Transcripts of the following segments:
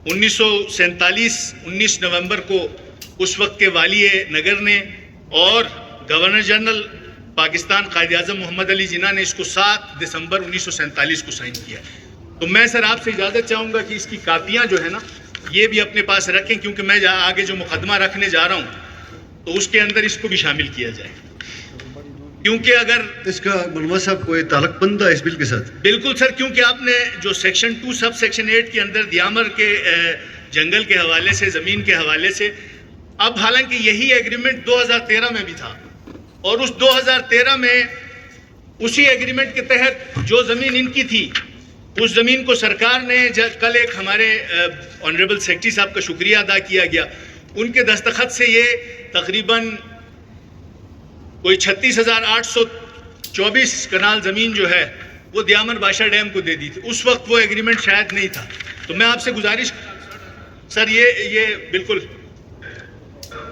19 نومبر کو اس وقت کے والی نگر نے اور گورنر جنرل پاکستان قائد اعظم محمد علی جناح نے اس کو 7 دسمبر 1947 کو سائن کیا. تو میں سر آپ سے اجازت چاہوں گا کہ اس کی کاپیاں جو ہے نا یہ بھی اپنے پاس رکھیں، کیونکہ میں آگے جو مقدمہ رکھنے جا رہا ہوں تو اس کے اندر اس کو بھی شامل کیا جائے، کیونکہ اگر اس کا مولوی صاحب کوئی تعلق بندہ ہے اس بل کے ساتھ؟ بالکل سر، کیونکہ آپ نے جو سیکشن 2 سب سیکشن 8 کے اندر دیامر کے جنگل کے حوالے سے، زمین کے حوالے سے، اب حالانکہ یہی ایگریمنٹ 2013 میں بھی تھا، اور اس 2013 میں اسی ایگریمنٹ کے تحت جو زمین ان کی تھی اس زمین کو سرکار نے کل ایک ہمارے آنریبل سیکرٹری صاحب کا شکریہ ادا کیا گیا، ان کے دستخط سے یہ تقریباً کوئی 36,824 کنال زمین جو ہے وہ دیامر بادشاہ ڈیم کو دے دی تھی. اس وقت وہ ایگریمنٹ شاید نہیں تھا. تو میں آپ سے گزارش سر یہ بالکل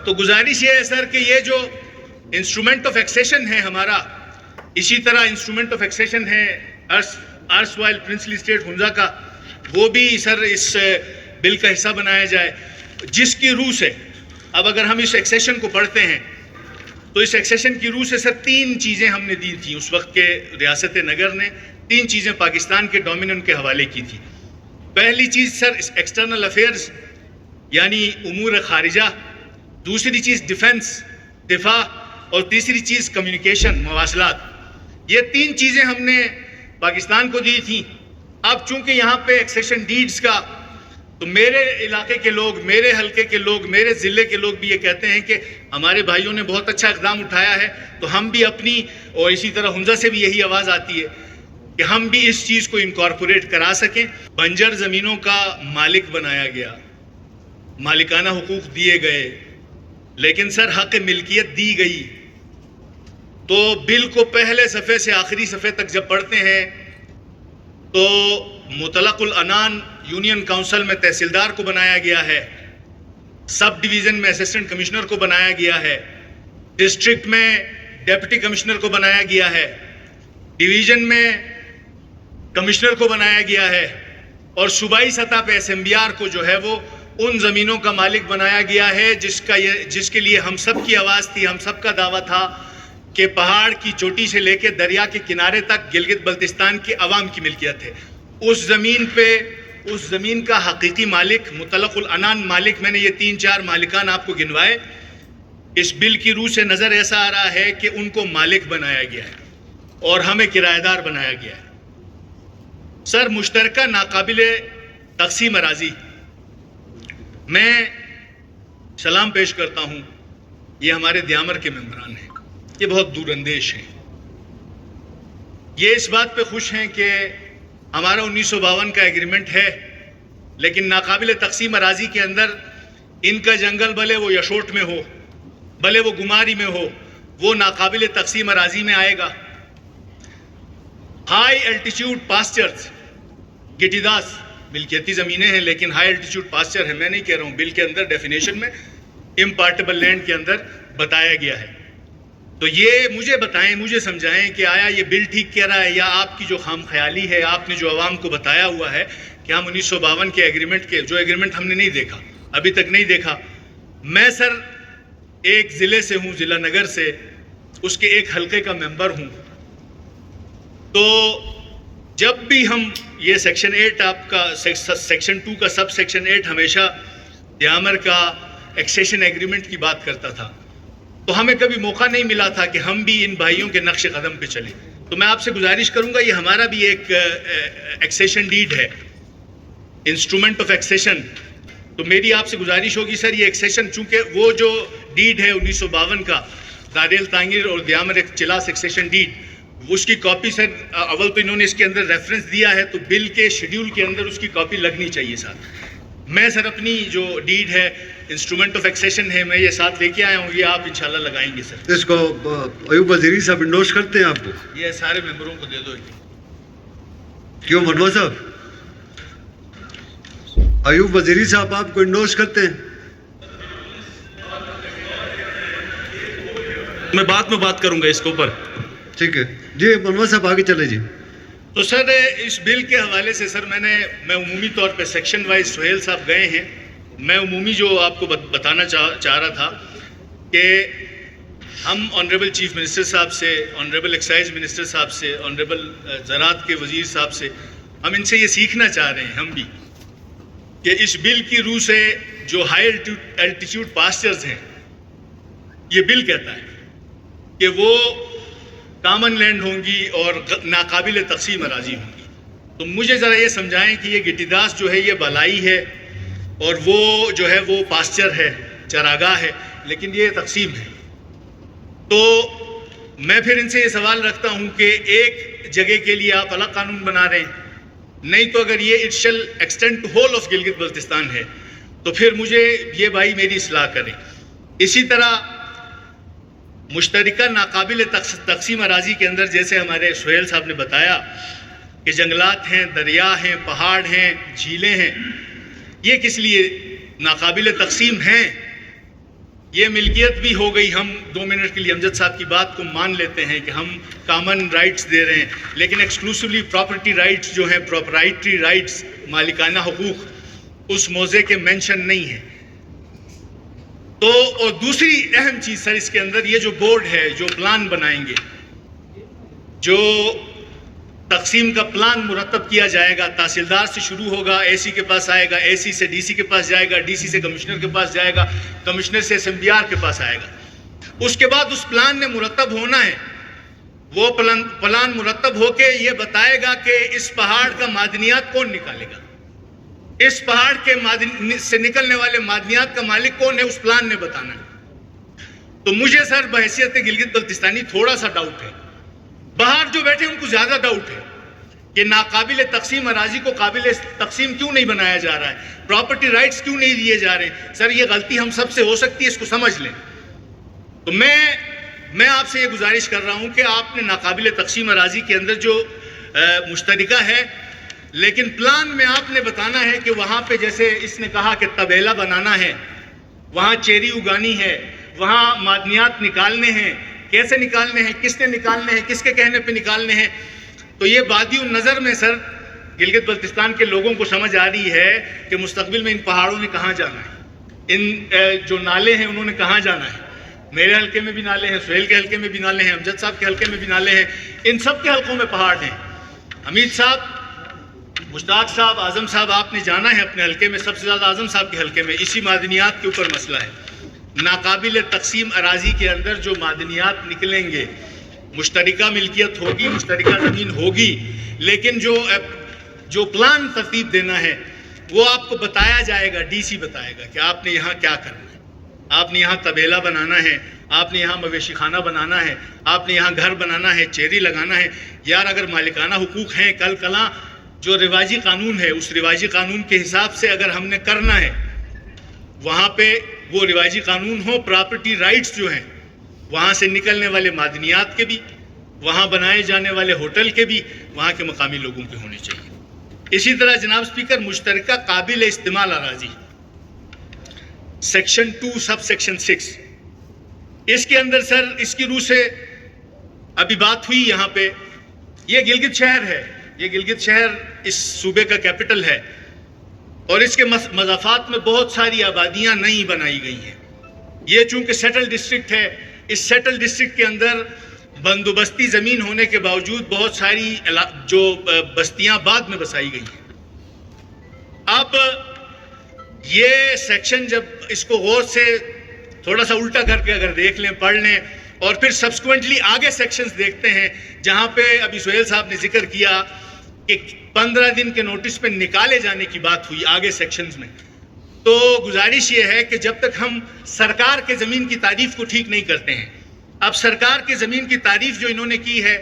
تو گزارش یہ ہے سر کہ یہ جو انسٹرومنٹ آف ایکسیشن ہے ہمارا، اسی طرح انسٹرومنٹ آف ایکسیشن ہے ارس وائل پرنسلی اسٹیٹ ہنزا کا، وہ بھی سر اس بل کا حصہ بنایا جائے، جس کی روح سے اب اگر ہم اس ایکسیشن کو پڑھتے ہیں تو اس ایکسیشن کی روح سے سر 3 چیزیں ہم نے دی تھیں. اس وقت کے ریاست نگر نے 3 چیزیں پاکستان کے ڈومینن کے حوالے کی تھی. پہلی چیز سر ایکسٹرنل افیئرز یعنی امور خارجہ، دوسری چیز ڈیفنس دفاع، اور تیسری چیز کمیونیکیشن مواصلات. یہ 3 چیزیں ہم نے پاکستان کو دی تھیں. اب چونکہ یہاں پہ ایکسیشن ڈیڈز کا تو میرے علاقے کے لوگ، میرے حلقے کے لوگ، میرے ضلع کے لوگ بھی یہ کہتے ہیں کہ ہمارے بھائیوں نے بہت اچھا اقدام اٹھایا ہے، تو ہم بھی اپنی، اور اسی طرح ہنزا سے بھی یہی آواز آتی ہے کہ ہم بھی اس چیز کو انکارپوریٹ کرا سکیں. بنجر زمینوں کا مالک بنایا گیا، مالکانہ حقوق دیے گئے، لیکن سر حق ملکیت دی گئی. تو بل کو پہلے صفحے سے آخری صفحے تک جب پڑھتے ہیں تو مطلق العنان یونین کونسل میں تحصیلدار کو بنایا گیا ہے، سب ڈویژن میں اسسٹنٹ کمشنر کو بنایا گیا ہے، ڈسٹرکٹ میں ڈیپٹی کمشنر کو بنایا گیا ہے، ڈویژن میں کمشنر کو بنایا گیا ہے، اور صوبائی سطح پہ اسمبلیار کو جو ہے وہ ان زمینوں کا مالک بنایا گیا ہے جس کے لیے ہم سب کی آواز تھی، ہم سب کا دعویٰ تھا کہ پہاڑ کی چوٹی سے لے کے دریا کے کنارے تک گلگت بلتستان کے عوام کی ملکیت ہے. اس زمین پہ اس زمین کا حقیقی مالک، مطلق العنان مالک، میں نے یہ 3-4 مالکان آپ کو گنوائے. اس بل کی روح سے نظر ایسا آ رہا ہے کہ ان کو مالک بنایا گیا ہے اور ہمیں کرایہ دار بنایا گیا ہے. سر مشترکہ ناقابل تقسیم اراضی، میں سلام پیش کرتا ہوں، یہ ہمارے دیامر کے ممبران ہیں، یہ بہت دور اندیش ہیں، یہ اس بات پہ خوش ہیں کہ ہمارا 1952 کا ایگریمنٹ ہے، لیکن ناقابل تقسیم اراضی کے اندر ان کا جنگل بھلے وہ یشوٹ میں ہو، بھلے وہ گماری میں ہو، وہ ناقابل تقسیم اراضی میں آئے گا. ہائی الٹیچیوڈ پاسچرز، گٹیداس ملکیتی زمینیں ہیں لیکن ہائی الٹیچیوڈ پاسچر ہے. میں نہیں کہہ رہا ہوں، بل کے اندر ڈیفینیشن میں امپارٹیبل لینڈ کے اندر بتایا گیا ہے. تو یہ مجھے بتائیں، مجھے سمجھائیں کہ آیا یہ بل ٹھیک کہہ رہا ہے یا آپ کی جو خام خیالی ہے، آپ نے جو عوام کو بتایا ہوا ہے کہ ہم 1952 کے ایگریمنٹ کے، جو ایگریمنٹ ہم نے نہیں دیکھا، ابھی تک نہیں دیکھا. میں سر ایک ضلع سے ہوں، ضلع نگر سے، اس کے ایک حلقے کا ممبر ہوں. تو جب بھی ہم یہ سیکشن 8 آپ کا سیکشن 2 کا سب سیکشن 8 ہمیشہ دیامر کا ایکسیشن ایگریمنٹ کی بات کرتا تھا، تو ہمیں کبھی موقع نہیں ملا تھا کہ ہم بھی ان بھائیوں کے نقش قدم پہ چلیں. تو میں آپ سے گزارش کروں گا، یہ ہمارا بھی ایک ایکسیشن ڈیڈ ہے، انسٹرومنٹ آف ایکسیشن. تو میری آپ سے گزارش ہوگی سر، یہ ایکسیشن چونکہ وہ جو ڈیڈ ہے 1952 کا داریل تانگیر اور دیامر ایک چلاس ایکسیشن ڈیڈ، اس کی کاپی سر اول تو انہوں نے اس کے اندر ریفرنس دیا ہے، تو بل کے شیڈیول کے اندر اس کی کاپی لگنی چاہیے ساتھ. میں سر اپنی جو ڈیڈ ہے، انسٹرومنٹ آف ایکسیشن ہے، میں یہ ساتھ لے کے آیا ہوں، یہ آپ انشاءاللہ لگائیں گے سر. اس کو ایوب وزیری صاحب انڈورس کرتے ہیں آپ کو؟ یہ سارے ممبروں کو دے دو. کیوں مولوی صاحب، ایوب وزیری صاحب آپ کو انڈورس کرتے ہیں؟ میں بات کروں گا اس کے اوپر. ٹھیک ہے جی مولوی صاحب آگے چلے جی. تو سر اس بل کے حوالے سے سر میں عمومی طور پہ سیکشن وائز سہیل صاحب گئے ہیں. میں عمومی جو آپ کو بتانا چاہ رہا تھا کہ ہم آنریبل چیف منسٹر صاحب سے، آنریبل ایکسائز منسٹر صاحب سے، آنریبل زراعت کے وزیر صاحب سے، ہم ان سے یہ سیکھنا چاہ رہے ہیں ہم بھی کہ اس بل کی روح سے جو ہائی الٹیٹیوڈ پاسچرز ہیں، یہ بل کہتا ہے کہ وہ کامن لینڈ ہوں گی اور ناقابل تقسیم اراضی ہوں گی. تو مجھے ذرا یہ سمجھائیں کہ یہ گٹی داس جو ہے یہ بالائی ہے اور وہ جو ہے وہ پاسچر ہے، چراگاہ ہے، لیکن یہ تقسیم ہے. تو میں پھر ان سے یہ سوال رکھتا ہوں کہ ایک جگہ کے لیے آپ الگ قانون بنا رہے ہیں، نہیں تو اگر یہ اٹ شل extend two whole of Gilgit Baltistan ہے تو پھر مجھے یہ بھائی میری اصلاح کریں. اسی طرح مشترکہ ناقابل تقسیم اراضی کے اندر جیسے ہمارے سہیل صاحب نے بتایا کہ جنگلات ہیں، دریا ہیں، پہاڑ ہیں، جھیلیں ہیں، یہ کس لیے ناقابل تقسیم ہیں؟ یہ ملکیت بھی ہو گئی. ہم 2 منٹ کے لیے امجد صاحب کی بات کو مان لیتے ہیں کہ ہم کامن رائٹس دے رہے ہیں، لیکن ایکسکلوسیولی پراپرٹی رائٹس جو ہیں، پراپرائٹری رائٹس، مالکانہ حقوق، اس موضوع کے مینشن نہیں ہیں. تو اور دوسری اہم چیز سر اس کے اندر یہ جو بورڈ ہے جو پلان بنائیں گے، جو تقسیم کا پلان مرتب کیا جائے گا، تحصیلدار سے شروع ہوگا، اے سی کے پاس آئے گا، اے سی سے ڈی سی کے پاس جائے گا، ڈی سی سے کمشنر کے پاس جائے گا، کمشنر سے SMBR کے پاس آئے گا. اس کے بعد اس پلان نے مرتب ہونا ہے. وہ پلان مرتب ہو کے یہ بتائے گا کہ اس پہاڑ کا معدنیات کون نکالے گا، اس پہاڑ کے سے نکلنے والے معدنیات کا مالک کون ہے، اس پلان نے بتانا ہے. تو مجھے سر بحیثیت گلگت بلتستانی تھوڑا سا ڈاؤٹ ہے. باہر جو بیٹھے ان کو زیادہ ڈاؤٹ ہے کہ ناقابل تقسیم اراضی کو قابل تقسیم کیوں نہیں بنایا جا رہا ہے، پراپرٹی رائٹس کیوں نہیں دیے جا رہے ہیں. سر یہ غلطی ہم سب سے ہو سکتی ہے، اس کو سمجھ لیں. تو میں آپ سے یہ گزارش کر رہا ہوں کہ آپ نے ناقابل تقسیم اراضی کے اندر جو مشترکہ ہے، لیکن پلان میں آپ نے بتانا ہے کہ وہاں پہ جیسے اس نے کہا کہ طبیلہ بنانا ہے، وہاں چیری اگانی ہے، وہاں معدنیات نکالنے ہیں، کیسے نکالنے ہیں، کس نے نکالنے ہیں، کس کے کہنے پہ نکالنے ہیں. تو یہ بادی النظر میں سر گلگت بلتستان کے لوگوں کو سمجھ آ رہی ہے کہ مستقبل میں ان پہاڑوں نے کہاں جانا ہے، ان جو نالے ہیں انہوں نے کہاں جانا ہے. میرے حلقے میں بھی نالے ہیں، سہیل کے حلقے میں بھی نالے ہیں، امجد صاحب کے حلقے میں بھی نالے ہیں، ان سب کے حلقوں میں پہاڑ ہیں. حمید صاحب، مشتاق صاحب، اعظم صاحب، آپ نے جانا ہے اپنے حلقے میں، سب سے زیادہ اعظم صاحب کے حلقے میں اسی معدنیات کے اوپر مسئلہ ہے. ناقابل تقسیم اراضی کے اندر جو معدنیات نکلیں گے، مشترکہ ملکیت ہوگی، مشترکہ زمین ہوگی، لیکن جو پلان ترتیب دینا ہے وہ آپ کو بتایا جائے گا، ڈی سی بتائے گا کہ آپ نے یہاں کیا کرنا ہے. آپ نے یہاں طبیلہ بنانا ہے، آپ نے یہاں مویشی خانہ بنانا ہے، آپ نے یہاں گھر بنانا ہے، چیری لگانا ہے. یار اگر مالکانہ حقوق ہیں، کل کلاں جو رواجی قانون ہے، اس رواجی قانون کے حساب سے اگر ہم نے کرنا ہے، وہاں پہ وہ رواجی قانون ہو، پراپرٹی رائٹس جو ہیں، وہاں سے نکلنے والے معدنیات کے بھی، وہاں بنائے جانے والے ہوٹل کے بھی وہاں کے مقامی لوگوں کے ہونے چاہیے. اسی طرح جناب اسپیکر، مشترکہ قابل استعمال اراضی سیکشن 2 سب سیکشن 6، اس کے اندر سر اس کی روح سے ابھی بات ہوئی. یہاں پہ یہ گلگت شہر ہے، یہ گلگت شہر اس صوبے کا کیپٹل ہے اور اس کے مضافات میں بہت ساری آبادیاں نئی بنائی گئی ہیں. یہ چونکہ سیٹل ڈسٹرکٹ ہے، اس سیٹل ڈسٹرکٹ کے اندر بندوبستی زمین ہونے کے باوجود بہت ساری جو بستیاں بعد میں بسائی گئی ہیں. اب یہ سیکشن جب اس کو غور سے تھوڑا سا الٹا کر کے اگر دیکھ لیں، پڑھ لیں، اور پھر سبسیکوئنٹلی آگے سیکشنز دیکھتے ہیں جہاں پہ ابھی سہیل صاحب نے ذکر کیا کہ 15 دن کے نوٹس پہ نکالے جانے کی بات ہوئی آگے سیکشنز میں. تو گزارش یہ ہے کہ جب تک ہم سرکار کے زمین کی تعریف کو ٹھیک نہیں کرتے ہیں، اب سرکار کے زمین کی تعریف جو انہوں نے کی ہے،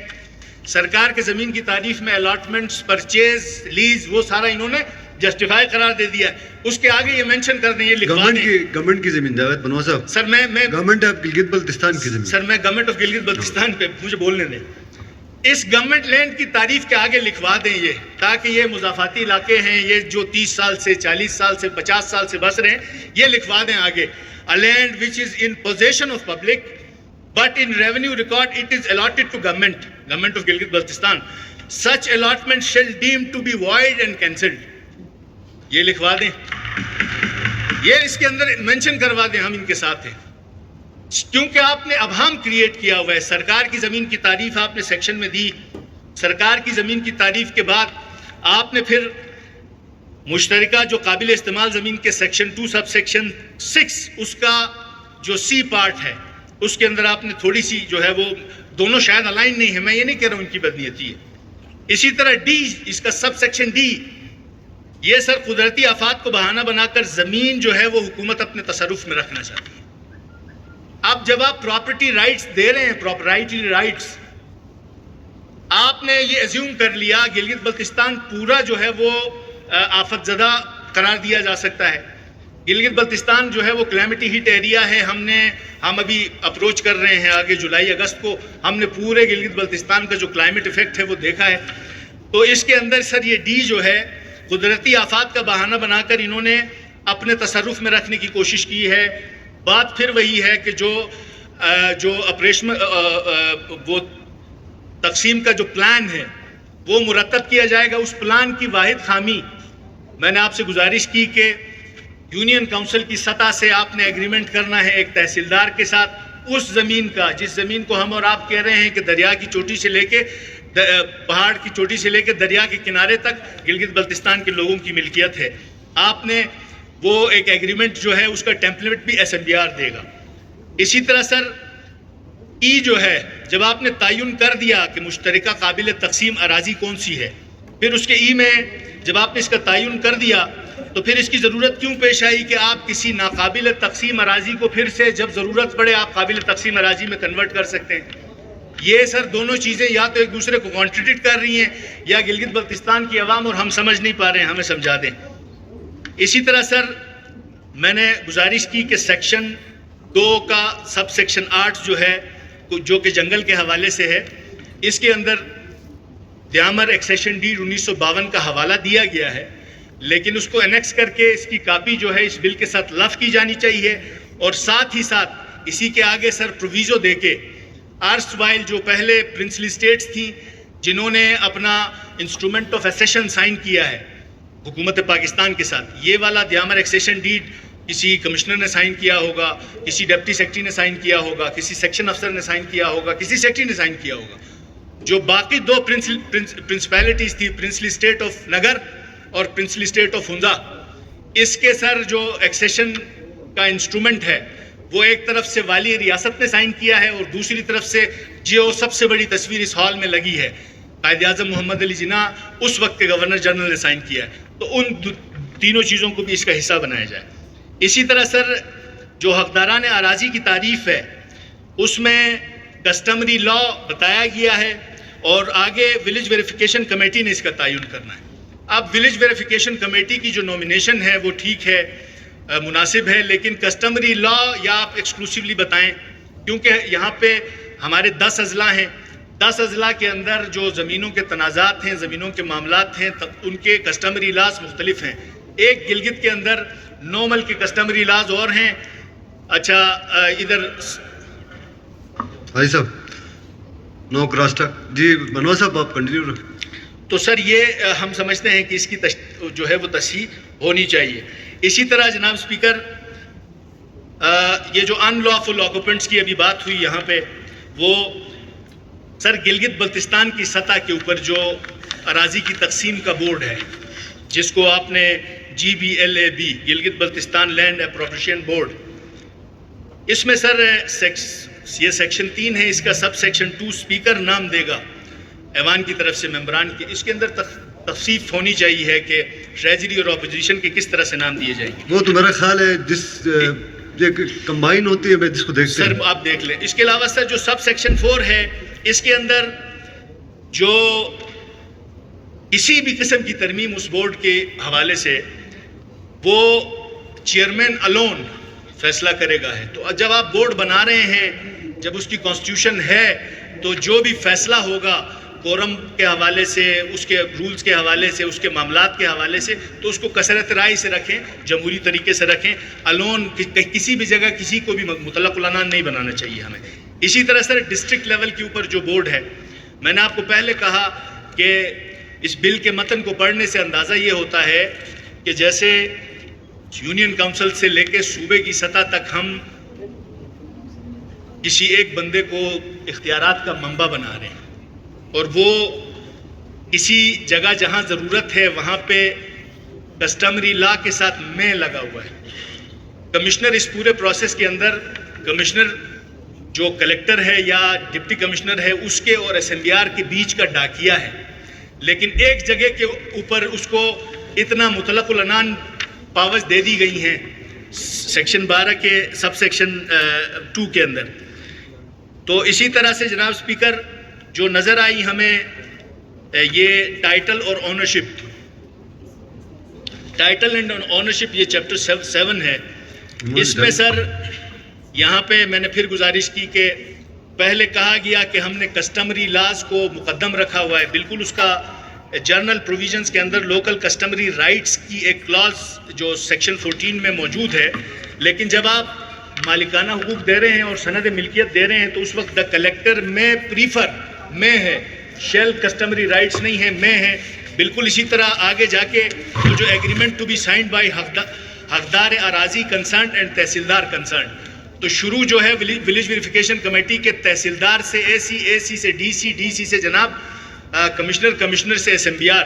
سرکار کے زمین کی تعریف میں الاٹمنٹس، پرچیز، لیز، وہ سارا انہوں نے جسٹیفائی قرار دے دیا ہے. اس کے آگے یہ مینشن کر دیں، یہ لکھوا دیں. گورنمنٹ کی زمین جاوید بنوا صاحب، سر میں گورنمنٹ آف گلگت بلتستان کی زمین، سر میں گورنمنٹ آف گلگت بلتستان پہ مجھے بولنے دیں. اس گورنمنٹ لینڈ کی تعریف کے آگے لکھوا دیں یہ، تاکہ یہ مضافاتی علاقے ہیں، یہ جو 30 سال سے 40 سال سے 50 سال سے بس رہے ہیں، یہ لکھوا دیں آگے. A land which is in possession of public but in revenue record it is allotted to government of Gilgit Baltistan. such allotment shall deemed to be void and cancelled. یہ لکھوا دیں, یہ اس کے اندر مینشن کروا دیں, ہم ان کے ساتھ ہیں. کیونکہ آپ نے ابہام کریٹ کیا ہوا ہے. سرکار کی زمین کی تعریف آپ نے سیکشن میں دی, سرکار کی زمین کی تعریف کے بعد آپ نے پھر مشترکہ جو قابل استعمال زمین کے سیکشن 2 سب سیکشن 6 اس کا جو سی پارٹ ہے اس کے اندر آپ نے تھوڑی سی جو ہے وہ دونوں شاید الائن نہیں ہے, میں یہ نہیں کہہ رہا ہوں ان کی بدنیتی ہے. اسی طرح ڈی, اس کا سب سیکشن ڈی, یہ سر قدرتی آفات کو بہانہ بنا کر زمین جو ہے وہ حکومت اپنے تصرف میں رکھنا چاہتی ہے. اب جب آپ پراپرٹی رائٹس دے رہے ہیں, پراپرٹی رائٹس, آپ نے یہ ایزیوم کر لیا گلگت بلتستان پورا جو ہے وہ آفت زدہ قرار دیا جا سکتا ہے. گلگت بلتستان جو ہے وہ کلیمٹی ہیٹ ایریا ہے. ہم ابھی اپروچ کر رہے ہیں آگے جولائی اگست کو, ہم نے پورے گلگت بلتستان کا جو کلائمیٹ ایفیکٹ ہے وہ دیکھا ہے. تو اس کے اندر سر یہ ڈی جو ہے قدرتی آفات کا بہانہ بنا کر انہوں نے اپنے تصرف میں رکھنے کی کوشش کی ہے. بات پھر وہی ہے کہ جو آپریشن وہ تقسیم کا جو پلان ہے وہ مرتب کیا جائے گا. اس پلان کی واحد خامی, میں نے آپ سے گزارش کی کہ یونین کونسل کی سطح سے آپ نے ایگریمنٹ کرنا ہے ایک تحصیلدار کے ساتھ اس زمین کا, جس زمین کو ہم اور آپ کہہ رہے ہیں کہ دریا کی چوٹی سے لے کے پہاڑ کی چوٹی سے لے کے دریا کے کنارے تک گلگت بلتستان کے لوگوں کی ملکیت ہے. آپ نے وہ ایک ایگریمنٹ جو ہے اس کا ٹیمپلیٹ بھی SMBR دے گا. اسی طرح سر ای جو ہے, جب آپ نے تعین کر دیا کہ مشترکہ قابل تقسیم اراضی کون سی ہے, پھر اس کے ای میں جب آپ نے اس کا تعین کر دیا تو پھر اس کی ضرورت کیوں پیش آئی کہ آپ کسی ناقابل تقسیم اراضی کو پھر سے جب ضرورت پڑے آپ قابل تقسیم اراضی میں کنورٹ کر سکتے ہیں. یہ سر دونوں چیزیں یا تو ایک دوسرے کو کانٹریڈکٹ کر رہی ہیں یا گلگت بلتستان کی عوام اور ہم سمجھ نہیں پا رہے ہیں, ہمیں سمجھا دیں. اسی طرح سر میں نے گزارش کی کہ سیکشن 2 کا سب سیکشن 8 جو ہے جو کہ جنگل کے حوالے سے ہے, اس کے اندر دیامر ایکسیشن ڈیڈ 1952 کا حوالہ دیا گیا ہے, لیکن اس کو انیکس کر کے اس کی کاپی جو ہے اس بل کے ساتھ لف کی جانی چاہیے. اور ساتھ ہی ساتھ اسی کے آگے سر پروویزو دے کے آرس وائل جو پہلے پرنسلی اسٹیٹس تھیں جنہوں نے اپنا انسٹرومنٹ آف ایسیشن سائن کیا ہے حکومت پاکستان کے ساتھ, یہ والا دیامر ایکسیشن ڈیڈ کسی کمشنر نے سائن کیا ہوگا, کسی ڈپٹی سیکرٹری نے سائن کیا ہوگا, کسی سیکشن افسر نے سائن کیا ہوگا, کسی سیکرٹری نے سائن کیا ہوگا. جو باقی 2 پرنسپیلٹیز تھی, پرنسلی اسٹیٹ آف نگر اور پرنسلی اسٹیٹ آف ہنزا, اس کے سر جو ایکسیشن کا انسٹرومنٹ ہے وہ ایک طرف سے والی ریاست نے سائن کیا ہے اور دوسری طرف سے جو سب سے بڑی تصویر اس ہال میں لگی ہے قائد اعظم محمد علی جناح اس وقت کے گورنر جنرل نے سائن کیا ہے. تو ان تینوں چیزوں کو بھی اس کا حصہ بنایا جائے. اسی طرح سر جو حقداران اراضی کی تعریف ہے اس میں کسٹمری لا بتایا گیا ہے اور آگے ولیج ویریفیکیشن کمیٹی نے اس کا تعین کرنا ہے. اب ولیج ویریفیکیشن کمیٹی کی جو نومینیشن ہے وہ ٹھیک ہے, مناسب ہے, لیکن کسٹمری لا یا آپ ایکسکلوسیولی بتائیں, کیونکہ یہاں پہ ہمارے 10 اضلاع ہیں, 10 اضلاع کے اندر جو زمینوں کے تنازعات ہیں, زمینوں کے معاملات ہیں, ان کے کسٹمری لاز مختلف ہیں. ایک گلگت کے اندر نارمل کے کسٹمری لاز اور ہیں. اچھا ادھر بھائی صاحب نو کراس ٹاک جی منوج صاحب آپ کنٹینیو رکھیں. تو سر یہ ہم سمجھتے ہیں کہ اس کی جو ہے وہ تصحیح ہونی چاہیے. اسی طرح جناب اسپیکر یہ جو ان لافل آکوپنٹس کی ابھی بات ہوئی یہاں پہ, وہ سر گلگت بلتستان کی سطح کے اوپر جو اراضی کی تقسیم کا بورڈ ہے جس کو آپ نے GBLAB Gilgit Baltistan land appropriation board, اس میں سر یہ سیکشن 3 ہے, اس کا سب سیکشن 2 اسپیکر نام دے گا ایوان کی طرف سے ممبران کی. اس کے اندر تفصیل ہونی چاہیے ہے کہ ٹریجری اور اپوزیشن کے کس طرح سے نام دیے جائیں گے. وہ تو میرا خیال ہے جس کمبائن ہوتی ہے میں جس کو دیکھتے ہیں سر آپ دیکھ لیں. اس کے علاوہ سر جو سب سیکشن 4 ہے اس کے اندر جو کسی بھی قسم کی ترمیم اس بورڈ کے حوالے سے وہ چیئرمین الون فیصلہ کرے گا ہے. تو جب آپ بورڈ بنا رہے ہیں, جب اس کی کانسٹیٹیوشن ہے, تو جو بھی فیصلہ ہوگا کورم کے حوالے سے, اس کے رولز کے حوالے سے, اس کے معاملات کے حوالے سے, تو اس کو کثرت رائے سے رکھیں, جمہوری طریقے سے رکھیں. الون کسی بھی جگہ کسی کو بھی مطلق العنان نہیں بنانا چاہیے ہمیں. اسی طرح سر ڈسٹرکٹ لیول کے اوپر جو بورڈ ہے, میں نے آپ کو پہلے کہا کہ اس بل کے متن کو پڑھنے سے اندازہ یہ ہوتا ہے کہ جیسے یونین کونسل سے لے کے صوبے کی سطح تک ہم کسی ایک بندے کو اختیارات کا منبع بنا رہے ہیں، اور وہ کسی جگہ جہاں ضرورت ہے وہاں پہ کسٹمری لا کے ساتھ میں لگا ہوا ہے۔ کمشنر اس پورے پروسیس کے اندر، کمشنر جو کلیکٹر ہے یا ڈپٹی کمشنر ہے اس کے اور ایس ایم بی آر کے بیچ کا ڈاکیہ ہے، لیکن ایک جگہ کے اوپر اس کو اتنا مطلق العنان پاورز دے دی گئی ہیں سیکشن 12 کے سب سیکشن 2 کے اندر۔ تو اسی طرح سے جناب اسپیکر جو نظر آئی ہمیں یہ ٹائٹل اور اونرشپ، ٹائٹل اینڈ اونرشپ یہ چیپٹر 7 ہے، اس میں سر یہاں پہ میں نے پھر گزارش کی کہ پہلے کہا گیا کہ ہم نے کسٹمری لاز کو مقدم رکھا ہوا ہے، بالکل اس کا جرنل پروویژنز کے اندر لوکل کسٹمری رائٹس کی ایک کلاز جو سیکشن 14 میں موجود ہے، لیکن جب آپ مالکانہ حقوق دے رہے ہیں اور سند ملکیت دے رہے ہیں تو اس وقت دا کلیکٹر میں پریفر میں ہے، شیل کسٹمری رائٹس نہیں ہے، میں ہے۔ بالکل اسی طرح آگے جا کے جو agreement to be signed by حقدار اراضی کنسرنڈ اینڈ تحصیلدار کنسرنڈ، تو شروع جو ہے ولیج ویریفیکیشن کمیٹی کے تحصیلدار سے اے سی سے ڈی سی سے جناب کمشنر سے ایس ایم بی آر